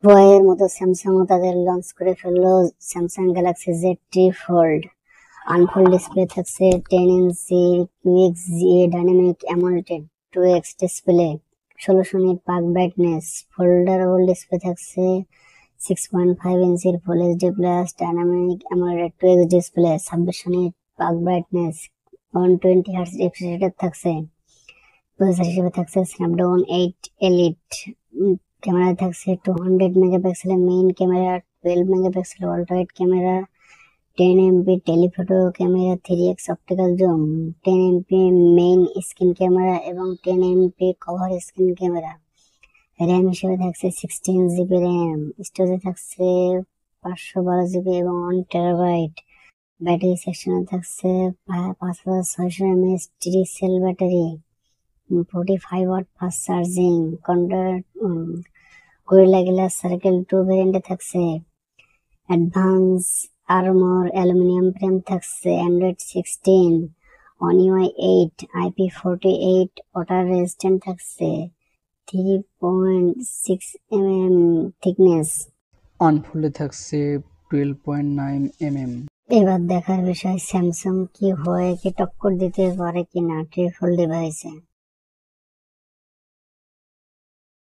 বয়ের মতো স্যামসাংও তাদের লঞ্চ করে ফেললো Samsung Galaxy Z3 fold. Unfold display থাকছে 10 inch QXGA dynamic AMOLED 2x display, 1600 nit peak brightness. Foldable display থাকছে 6.5 ইঞ্চির full HD plus dynamic AMOLED 2x display, 2600 nit peak brightness, 120 hertz refresh rate থাকছে। Processor হিসেবে থাকছে Snapdragon 8 elite. Camera থাকছে 200 মেগাপিক্সেলের main camera, 12 megapixel ultra wide camera, 10 MP telephoto camera, 3x optical zoom, 10 MP main screen camera এবং 10 MP cover screen camera. RAM হিসেবে থাকছে 16 GB RAM, storage থাকছে 512 GB এবং 1 টেরাবাইট। ব্যাটারি সেকশনে থাকছে 5600 mAh cell battery, 45 watt fast charging. Gorilla Glass circle 2 ভেরিয়েন্টে থাকছে। Advance armour aluminium frame থাকছে, Android 16, One UI 8, IP48 water resistant থাকছে, 3.6 mm থিকনেস। আনফোল্ডে থাকছে 12.9 mm। এবার দেখার বিষয় স্যামসাং কি হয়, কি টক্কর দিতে পারে কিনা ট্রিপল ডিভাইসে।